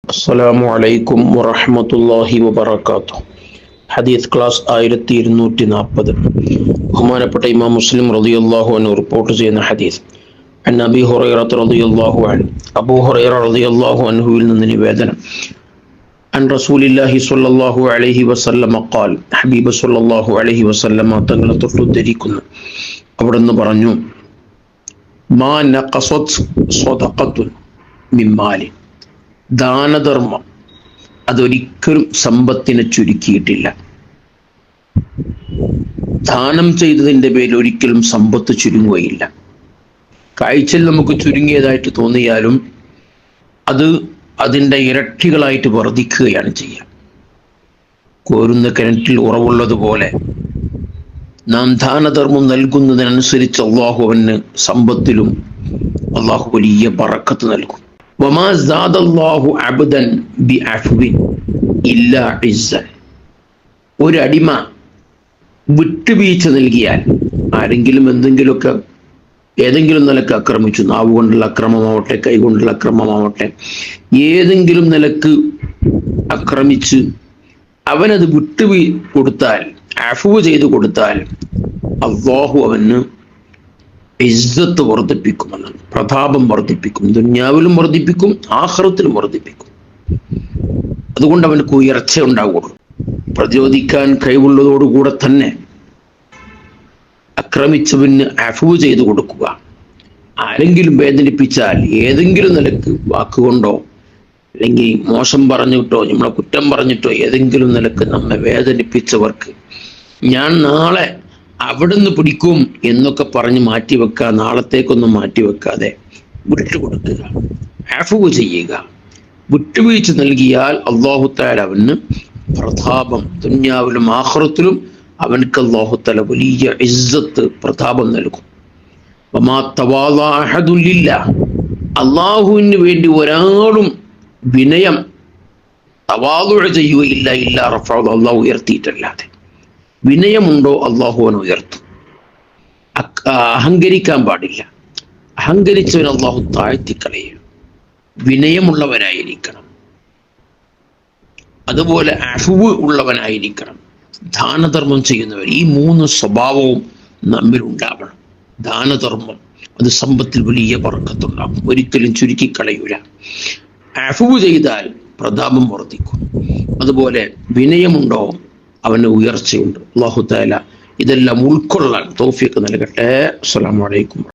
അസ്സലാമു അലൈക്കും വറഹ്മത്തുള്ളാഹി വബറകാതുഹു. ഹദീസ് ക്ലാസ് 1240. ബഹുമാനപ്പെട്ട ഇമാം മുസ്ലിം റളിയല്ലാഹു അൻഹു റിപ്പോർട്ട് ചെയ്യുന്ന ഹദീസ് അൻ അബീ ഹുറൈറ റളിയല്ലാഹു അൻഹു, അബൂ ഹുറൈറ റളിയല്ലാഹു അൻഹുവിൽ നിന്ന് നിവേദനം, അൻ റസൂലില്ലാഹി സ്വല്ലല്ലാഹു അലൈഹി വസല്ലമ ഖാൽ, ഹബീബ് സ്വല്ലല്ലാഹു അലൈഹി വസല്ലമ തങ്ങളെ തൊട്ടുദ്ധരിക്കുന്നു, അവിടുന്ന് പറഞ്ഞു, മാ നഖസത് സ്വദഖത്തുൻ മിൻ മാലി, ദാനധർമ്മം അതൊരിക്കലും സമ്പത്തിനെ ചുരുക്കിയിട്ടില്ല. ദാനം ചെയ്തതിൻ്റെ പേരിൽ ഒരിക്കലും സമ്പത്ത് ചുരുങ്ങുകയില്ല. കാഴ്ചയിൽ നമുക്ക് ചുരുങ്ങിയതായിട്ട് തോന്നിയാലും അത് അതിൻ്റെ ഇരട്ടികളായിട്ട് വർദ്ധിക്കുകയാണ് ചെയ്യുക. കോരുന്ന കിണറ്റിൽ ഉറവുള്ളതുപോലെ നാം ദാനധർമ്മം നൽകുന്നതിനനുസരിച്ച് അള്ളാഹു അവന് സമ്പത്തിലും അള്ളാഹു വലിയ ബറക്കത്ത് നൽകും. വമാ സാദല്ലാഹു അബ്ദൻ ബിഅഫ്വിൻ ഇല്ലാ ഇസ്സൻ, ഒരടിമ വിട്ടുവീഴ്ച നൽകിയാൽ, ആരെങ്കിലും എന്തെങ്കിലുമൊക്കെ ഏതെങ്കിലും നിലക്ക് ആക്രമിച്ചു, നാവ് കൊണ്ടുള്ള അക്രമമാവട്ടെ, കൈകൊണ്ടുള്ള അക്രമമാവട്ടെ, ഏതെങ്കിലും നിലക്ക് ആക്രമിച്ച് അവനത് കൊടുത്താൽ, അഫ്വ് ചെയ്തു കൊടുത്താൽ, അല്ലാഹു അവന് ഇസ്സത്ത് വർദ്ധിപ്പിക്കുമെന്നാണ്, പ്രതാപം വർദ്ധിപ്പിക്കും. ദുന്യാവിലും വർദ്ധിപ്പിക്കും, ആഖിറത്തിലും വർദ്ധിപ്പിക്കും. അതുകൊണ്ട് അവനക്ക് ഉയർച്ച ഉണ്ടാവുള്ളൂ. പ്രതിരോധിക്കാൻ കഴിവുള്ളതോടുകൂടെ തന്നെ ആക്രമിച്ചവന് അഫ്വ് ചെയ്തു കൊടുക്കുക. ആരെങ്കിലും വേദനിപ്പിച്ചാൽ, ഏതെങ്കിലും നിലക്ക് വാക്കുകൊണ്ടോ അല്ലെങ്കിൽ മോശം പറഞ്ഞിട്ടോ നമ്മളെ കുറ്റം പറഞ്ഞിട്ടോ ഏതെങ്കിലും നിലക്ക് നമ്മെ വേദനിപ്പിച്ചവർക്ക് ഞാൻ നാളെ അവിടുന്ന് പിടിക്കും എന്നൊക്കെ പറഞ്ഞ് മാറ്റിവെക്കുക, നാളത്തേക്കൊന്നും മാറ്റിവെക്കാതെ വിട്ടുകൊടുക്കുക, അഫ്വ് ചെയ്യുക. വിട്ടുവീഴ്ച നൽകിയാൽ അല്ലാഹു തആല അവന് പ്രതാപം ദുന്യാവിലും ആഖിറത്തിലും അവനക്ക് അല്ലാഹു തആല വലിയ ഇസ്സത്ത്, പ്രതാപം നൽകും. വമാ തവാളഅ അഹദുൻ ലില്ലാഹ്, അല്ലാഹുവിന് വേണ്ടി ഒരാളും വിനയം തവാളുഅ ചെയ്യുകയില്ല ഇല്ലാ റഫഅഹു, അല്ലാഹു ഉയർത്തിയിട്ടല്ലാതെ. വിനയമുണ്ടോ അല്ലാഹു അവനെ ഉയർത്തും. അഹങ്കരിക്കാൻ പാടില്ല. അഹങ്കരിച്ചവൻ അല്ലാഹു താഴ്ത്തിക്കളയും. വിനയമുള്ളവനായിരിക്കണം, അതുപോലെ അഫ്വ് ഉള്ളവനായിരിക്കണം, ദാനധർമ്മം ചെയ്യുന്നവർ. ഈ മൂന്ന് സ്വഭാവവും നമ്മിൽ ഉണ്ടാവണം. ദാനധർമ്മം അത് സമ്പത്തിൽ വലിയ ബർക്കത്തുണ്ടാകും, ഒരിക്കലും ചുരുക്കിക്കളയൂല. അഫ്വ് ചെയ്താൽ പ്രതാപം വർദ്ധിക്കും. അതുപോലെ വിനയമുണ്ടോ അവന് ഉയർച്ചയുണ്ട്. അല്ലാഹു തആല ഇതെല്ലാം ഉൾക്കൊള്ളാൻ തൗഫീഖ് നൽകട്ടെ. അസ്സലാമു അലൈക്കും.